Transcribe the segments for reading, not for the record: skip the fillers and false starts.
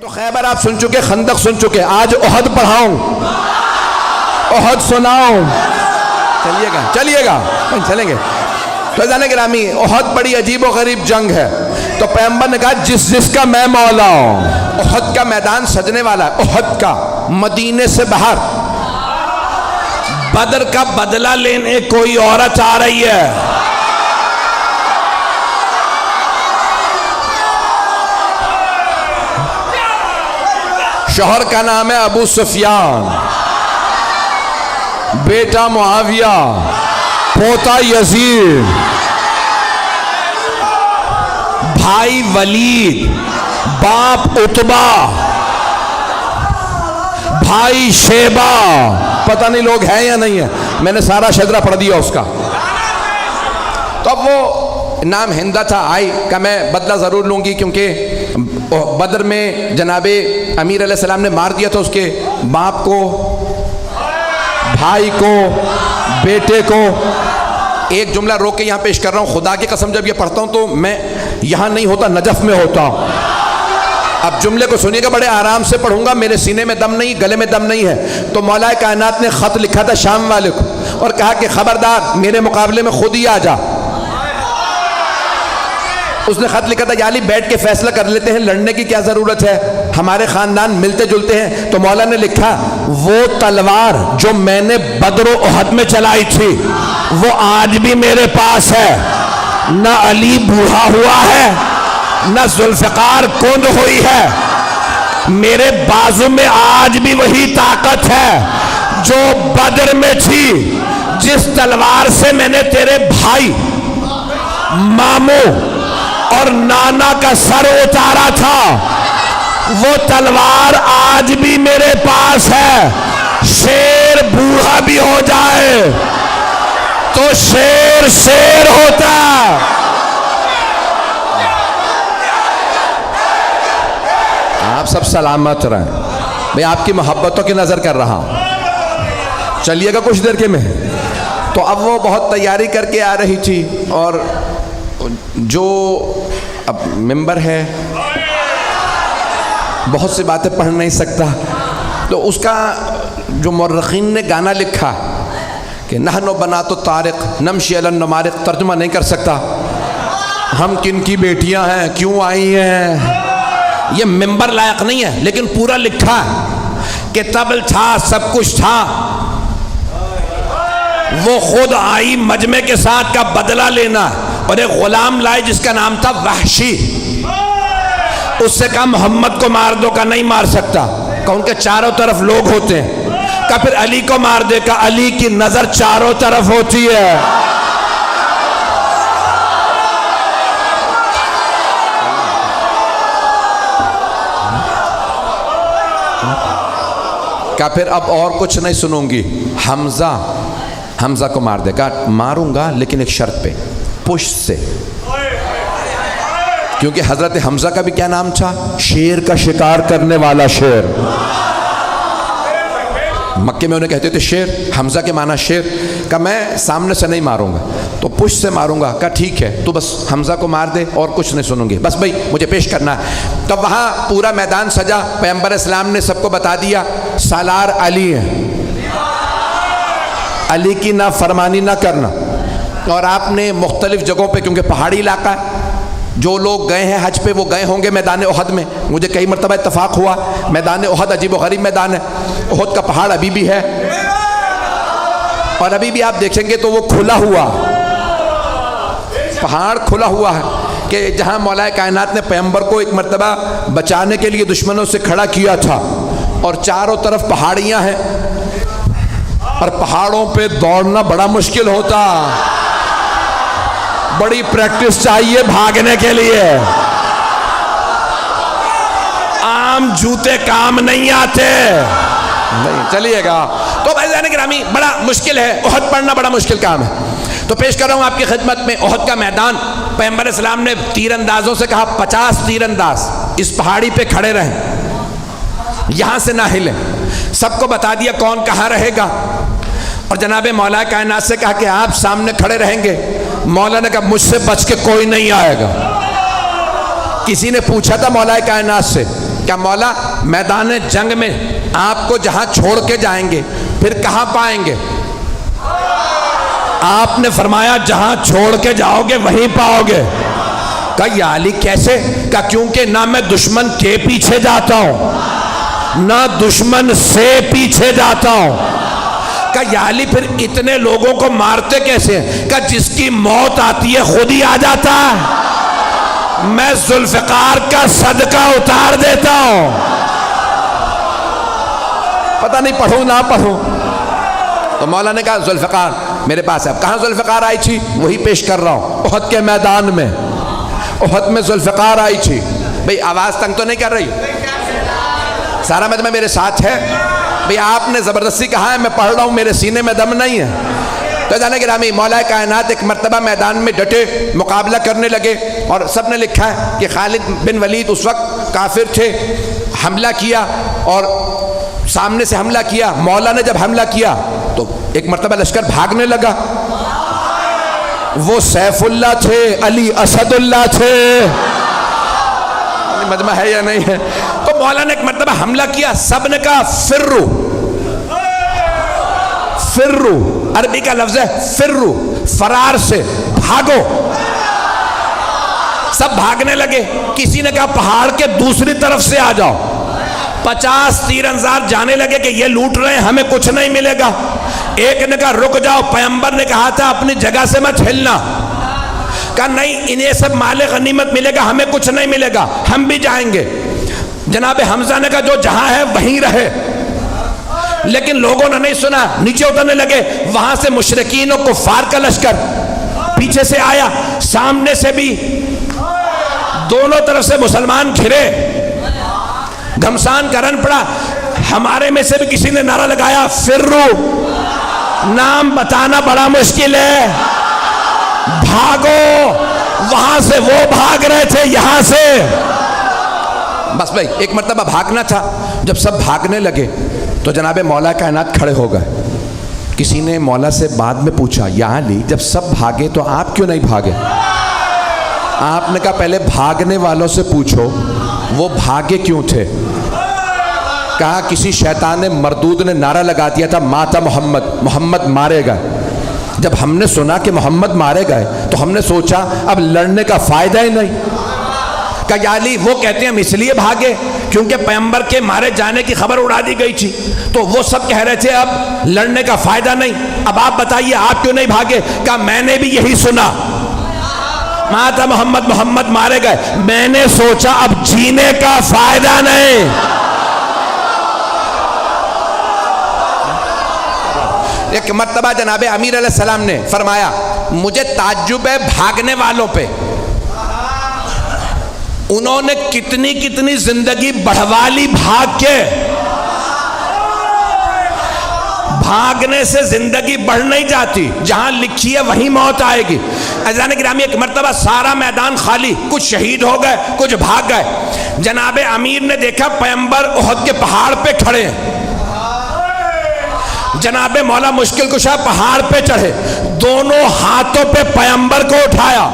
تو خیبر آپ سن چکے، خندق سن چکے، آج احد پڑھاؤں، احد سناؤں، چلیے گا چلیں گے۔ تو عزیزان گرامی، احد بڑی عجیب و غریب جنگ ہے، تو پیغمبر نے کہا جس کا میں مولا ہوں۔ احد کا میدان سجنے والا ہے، احد کا، مدینے سے باہر۔ بدر کا بدلہ لینے کوئی عورت آ رہی ہے، شوہر کا نام ہے ابو سفیان، بیٹا معاویہ، پوتا یزید، بھائی ولید، باپ عتبہ، بھائی شیبہ، پتہ نہیں لوگ ہیں یا نہیں ہیں، میں نے سارا شجرہ پڑھ دیا اس کا۔ تو اب وہ نام ہندہ تھا، آئی کہ میں بدلہ ضرور لوں گی، کیونکہ بدر میں جناب امیر علیہ السلام نے مار دیا تھا اس کے باپ کو، بھائی کو، بیٹے کو۔ ایک جملہ روک کے یہاں پیش کر رہا ہوں، خدا کی قسم جب یہ پڑھتا ہوں تو میں یہاں نہیں ہوتا، نجف میں ہوتا ہوں۔ اب جملے کو سنیے گا، بڑے آرام سے پڑھوں گا، میرے سینے میں دم نہیں، گلے میں دم نہیں ہے۔ تو مولا کائنات نے خط لکھا تھا شام والے کو اور کہا کہ خبردار میرے مقابلے میں خود ہی آ جا۔ اس نے خط لکھا تھا، یا علی بیٹھ کے فیصلہ کر لیتے ہیں، لڑنے کی کیا ضرورت ہے، ہمارے خاندان ملتے جلتے ہیں۔ تو مولا نے لکھا، وہ تلوار جو میں نے بدر و احد میں چلائی تھی وہ آج بھی میرے پاس ہے، نہ علی بوڑھا ہوا ہے نہ ذوالفقار کند ہوئی ہے، میرے بازو میں آج بھی وہی طاقت ہے جو بدر میں تھی۔ جس تلوار سے میں نے تیرے بھائی، ماموں اور نانا کا سر اتارا تھا، وہ تلوار آج بھی میرے پاس ہے۔ شیر بوڑھا بھی ہو جائے تو شیر شیر ہوتا۔ آپ سب سلامت رہیں، میں آپ کی محبتوں کی نظر کر رہا ہوں، چلیے گا کچھ دیر کے میں۔ تو اب وہ بہت تیاری کر کے آ رہی تھی، اور جو اب ممبر ہے بہت سی باتیں پڑھ نہیں سکتا، تو اس کا جو مورخین نے گانا لکھا کہ نحن بنات الطارق نمشی علی النمارق، ترجمہ نہیں کر سکتا، ہم کن کی بیٹیاں ہیں، کیوں آئی ہیں، یہ ممبر لائق نہیں ہے، لیکن پورا لکھا کہ طبل تھا، سب کچھ تھا، وہ خود آئی مجمع کے ساتھ کا بدلہ لینا، اور ایک غلام لائے جس کا نام تھا وحشی۔ اس سے کہا محمد کو مار دو، کا نہیں مار سکتا، کہ ان کے چاروں طرف لوگ ہوتے ہیں، کہ پھر علی کو مار دے، کہ علی کی نظر چاروں طرف ہوتی ہے۔ کہ پھر اب اور کچھ نہیں سنوں گی، حمزہ کو مار دے، کہا ماروں گا لیکن ایک شرط پہ، پشت سے، کیونکہ حضرت حمزہ کا بھی کیا نام تھا، شیر کا شکار کرنے والا شیر۔ مکے میں انہیں کہتے تھے شیر، حمزہ کے معنی شیر۔ کہ میں سامنے سے نہیں ماروں گا، تو پشت سے ماروں گا۔ کہا ٹھیک ہے، تو بس حمزہ کو مار دے اور کچھ نہیں سنوں گی، بس بھائی مجھے پیش کرنا ہے۔ تو وہاں پورا میدان سجا، پیغمبر اسلام نے سب کو بتا دیا سالار علی ہے، علی کی نافرمانی نہ کرنا۔ اور آپ نے مختلف جگہوں پہ، کیونکہ پہاڑی علاقہ ہے، جو لوگ گئے ہیں حج پہ وہ گئے ہوں گے میدان احد میں، مجھے کئی مرتبہ اتفاق ہوا، میدان احد عجیب و غریب میدان ہے، احد کا پہاڑ ابھی بھی ہے، اور ابھی بھی آپ دیکھیں گے تو وہ کھلا ہوا پہاڑ، کھلا ہوا ہے، کہ جہاں مولا کائنات نے پیغمبر کو ایک مرتبہ بچانے کے لیے دشمنوں سے کھڑا کیا تھا، اور چاروں طرف پہاڑیاں ہیں، اور پہاڑوں پہ دوڑنا بڑا مشکل ہوتا، بڑی پریکٹس چاہیے بھاگنے کے لیے، عام جوتے کام نہیں آتے، نہیں چلیے گا۔ تو بھائیان گرامی، بڑا مشکل ہے، احد پڑھنا بڑا مشکل کام ہے۔ تو پیش کر رہا ہوں آپ کی خدمت میں احد کا میدان۔ پیغمبر اسلام نے تیر اندازوں سے کہا 50 تیر انداز اس پہاڑی پہ کھڑے رہیں، یہاں سے نہ ہلیں، سب کو بتا دیا کون کہاں رہے گا، اور جناب مولا کائنات سے کہا کہ آپ سامنے کھڑے رہیں گے۔ مولا نے کہا مجھ سے بچ کے کوئی نہیں آئے گا۔ کسی نے پوچھا تھا مولا کائنات سے کیا مولا میدان جنگ میں آپ کو جہاں چھوڑ کے جائیں گے پھر کہاں پائیں گے؟ آپ نے فرمایا جہاں چھوڑ کے جاؤ گے وہیں پاؤ گے۔ کہا یا علی کیسے؟ کہا کیونکہ نہ میں دشمن کے پیچھے جاتا ہوں نہ دشمن سے پیچھے جاتا ہوں۔ کہا یا علی پھر اتنے لوگوں کو مارتے کیسے ہیں؟ کہا جس کی موت آتی ہے خود ہی آ جاتا ہے، میں ذوالفقار کا صدقہ اتار دیتا ہوں۔ پتہ نہیں پڑھوں نہ پڑھوں۔ تو مولا نے کہا ذوالفقار میرے پاس ہے۔ کہاں ذوالفقار آئی تھی؟ وہی پیش کر رہا ہوں، احد کے میدان میں، احد میں ذوالفقار آئی تھی۔ بھئی آواز تنگ تو نہیں کر رہی؟ سارا مجمع میرے ساتھ ہے؟ بھئی آپ نے زبردستی کہا ہے، میں پڑھ رہا ہوں، میرے سینے میں دم نہیں ہے۔ تو جانے گرامی مولا کائنات ایک مرتبہ میدان میں ڈٹے مقابلہ کرنے لگے، اور سب نے لکھا ہے کہ خالد بن ولید اس وقت کافر تھے، حملہ کیا اور سامنے سے حملہ کیا۔ مولا نے جب حملہ کیا تو ایک مرتبہ لشکر بھاگنے لگا، وہ سیف اللہ تھے، علی اسد اللہ تھے، مجمع ہے یا نہیں ہے؟ تو مولا نے ایک مرتبہ حملہ کیا، سب نے کہا فرو، فرو عربی کا لفظ ہے فرو، فرار سے بھاگو۔ سب بھاگنے لگے، کسی نے کہا پہاڑ کے دوسری طرف سے آ جاؤ۔ 50 تیر انداز جانے لگے کہ یہ لوٹ رہے ہیں ہمیں کچھ نہیں ملے گا۔ ایک نے کہا رک جاؤ، پیغمبر نے کہا تھا اپنی جگہ سے مت ہلنا۔ کہا نہیں انہیں سب مال غنیمت ملے گا ہمیں کچھ نہیں ملے گا، ہم بھی جائیں گے۔ جناب حمزہ نے کہا جو جہاں ہے وہیں رہے، لیکن لوگوں نے نہیں سنا، نیچے اترنے لگے۔ وہاں سے مشرکین و کفار کا لشکر پیچھے سے آیا، سامنے سے بھی، دونوں طرف سے مسلمان گھرے، گھمسان کرن پڑا۔ ہمارے میں سے بھی کسی نے نعرہ لگایا فرو، نام بتانا بڑا مشکل ہے، بھاگو۔ وہاں سے وہ بھاگ رہے تھے، یہاں سے بس بھائی ایک مرتبہ بھاگنا تھا۔ جب سب بھاگنے لگے تو جناب مولا کائنات کھڑے ہو گئے۔ کسی نے مولا سے بعد میں پوچھا یا علی جب سب بھاگے تو آپ کیوں نہیں بھاگے؟ آپ نے کہا پہلے بھاگنے والوں سے پوچھو وہ بھاگے کیوں تھے؟ کہا کسی شیطان مردود نے نعرہ لگا دیا تھا ماتا محمد، محمد مارے گئے۔ جب ہم نے سنا کہ محمد مارے گئے تو ہم نے سوچا اب لڑنے کا فائدہ ہی نہیں۔ کہا یا علی وہ کہتے ہیں ہم اس لیے بھاگے کیونکہ پیغمبر کے مارے جانے کی خبر اڑا دی گئی تھی، تو وہ سب کہہ رہے تھے اب لڑنے کا فائدہ نہیں، اب آپ بتائیے آپ کیوں نہیں بھاگے؟ کہا میں نے بھی یہی سنا، ماتا محمد، محمد مارے گئے، میں نے سوچا اب جینے کا فائدہ نہیں۔ ایک مرتبہ جناب امیر علیہ السلام نے فرمایا مجھے تعجب ہے بھاگنے والوں پہ، انہوں نے کتنی کتنی زندگی بڑھوا لی بھاگ کے۔ بھاگنے سے زندگی بڑھ نہیں جاتی، جہاں لکھی ہے وہیں موت آئے گی۔ عزیزان گرامی ایک مرتبہ سارا میدان خالی، کچھ شہید ہو گئے کچھ بھاگ گئے۔ جناب امیر نے دیکھا پیغمبر احد کے پہاڑ پہ کھڑے ہیں۔ جناب مولا مشکل کشا پہاڑ پہ چڑھے، دونوں ہاتھوں پہ پیغمبر کو اٹھایا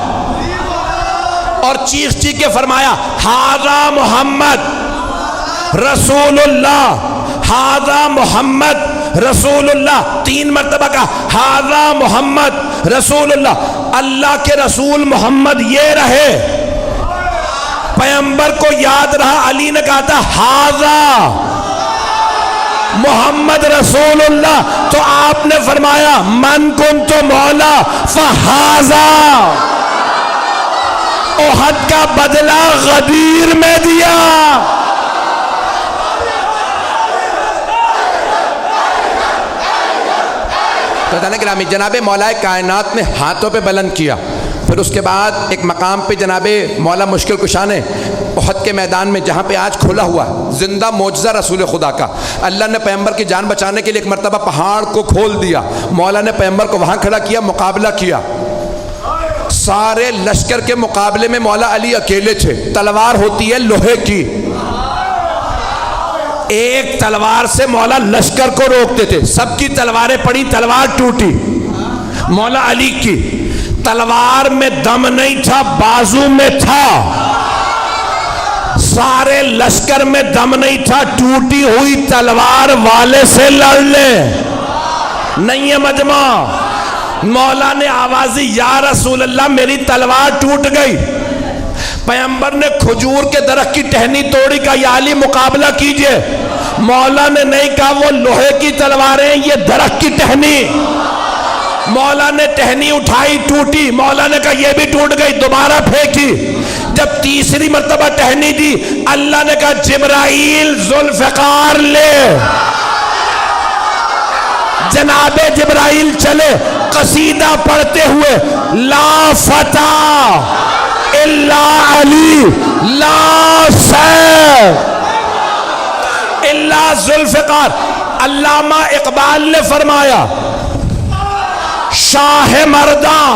اور چیخ چیخ کے فرمایا ھذا محمد رسول اللہ، ھذا محمد رسول اللہ۔ 3 مرتبہ کہا ھذا محمد رسول اللہ، اللہ کے رسول محمد یہ رہے۔ پیغمبر کو یاد رہا، علی نے کہا تھا ھذا محمد رسول اللہ، تو آپ نے فرمایا من کنت مولا فھذا، احد کا بدلہ غدیر میں دیا۔ تو گرامی جناب مولا کائنات نے ہاتھوں پہ بلند کیا، پھر اس کے بعد ایک مقام پہ جناب مولا مشکل کشا نے احد کے میدان میں جہاں پہ آج کھلا ہوا زندہ معجزہ رسول خدا کا، اللہ نے پیغمبر کی جان بچانے کے لیے ایک مرتبہ پہاڑ کو کھول دیا، مولا نے پیغمبر کو وہاں کھڑا کیا، مقابلہ کیا۔ سارے لشکر کے مقابلے میں مولا علی اکیلے تھے، تلوار ہوتی ہے لوہے کی، ایک تلوار سے مولا لشکر کو روکتے تھے، سب کی تلواریں پڑی، تلوار ٹوٹی، مولا علی کی تلوار میں دم نہیں تھا، بازو میں تھا، سارے لشکر میں دم نہیں تھا، ٹوٹی ہوئی تلوار والے سے لڑ لے، نہیں ہے مجمع۔ مولا نے آوازی یا رسول اللہ میری تلوار ٹوٹ گئی۔ پیغمبر نے کھجور کے درخت کی ٹہنی توڑی، کہا یا علی مقابلہ کیجئے۔ مولا نے نہیں کہا وہ لوہے کی تلواریں، یہ درخت کی ٹہنی۔ مولا نے ٹہنی اٹھائی، ٹوٹی، مولا نے کہا یہ بھی ٹوٹ گئی، دوبارہ پھینکی۔ جب تیسری مرتبہ ٹہنی دی، اللہ نے کہا جبرائیل ذوالفقار لے۔ جناب جبرائیل چلے قصیدہ پڑھتے ہوئے، لا فتح الا علی، لا سیف الا ذوالفقار۔ علامہ اقبال نے فرمایا شاہ مرداں،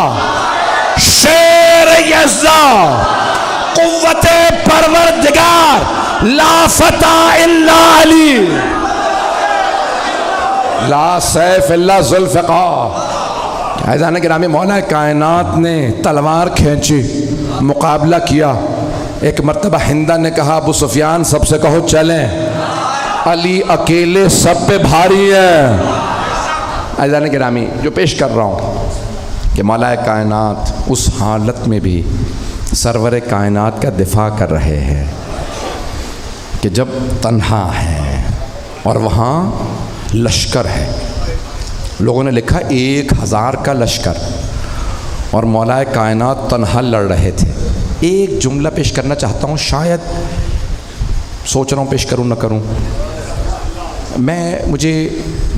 شیر یزداں، قوت پروردگار، لا فتح الا علی، لا سیف الا ذوالفقار۔ عزیزان گرامی، مولا کائنات نے تلوار کھینچی، مقابلہ کیا۔ ایک مرتبہ ہندہ نے کہا ابو سفیان سب سے کہو چلیں، علی اکیلے سب پہ بھاری ہے۔ عزیزان گرامی، جو پیش کر رہا ہوں کہ مولا کائنات اس حالت میں بھی سرور کائنات کا دفاع کر رہے ہیں کہ جب تنہا ہے اور وہاں لشکر ہے، لوگوں نے لکھا 1000 کا لشکر، اور مولا کائنات تنہا لڑ رہے تھے۔ ایک جملہ پیش کرنا چاہتا ہوں، شاید سوچ رہا ہوں پیش کروں نہ کروں۔ مجھے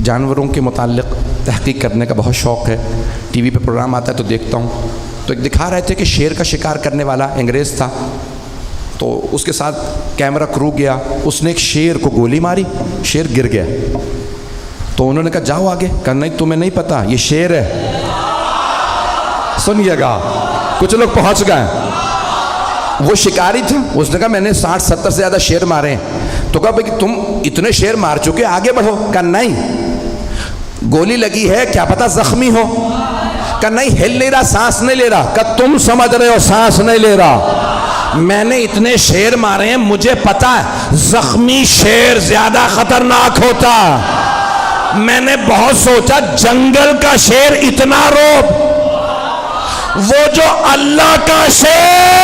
جانوروں کے متعلق تحقیق کرنے کا بہت شوق ہے، ٹی وی پہ پروگرام آتا ہے تو دیکھتا ہوں۔ تو ایک دکھا رہے تھے کہ شیر کا شکار کرنے والا انگریز تھا، تو اس کے ساتھ کیمرہ کرو گیا، اس نے ایک شیر کو گولی ماری، شیر گر گیا۔ تو انہوں نے کہا جاؤ آگے، کہا نہیں تمہیں نہیں پتا یہ شیر ہے۔ سنیے گا، کچھ لوگ پہنچ گئے، وہ شکاری تھا، اس نے کہا میں نے 60-70 سے زیادہ شیر مارے ہیں۔ تو کہا بھئی تم اتنے شیر مار چکے، آگے بڑھو۔ کہا نہیں، گولی لگی ہے، کیا پتا زخمی ہو۔ کہا نہیں، ہل نہیں رہا، سانس نہیں لے رہا۔ کہا تم سمجھ رہے ہو سانس نہیں لے رہا، میں نے اتنے شیر مارے ہیں، مجھے پتا ہے زخمی شیر زیادہ خطرناک ہوتا۔ میں نے بہت سوچا، جنگل کا شیر اتنا روب، وہ جو اللہ کا شیر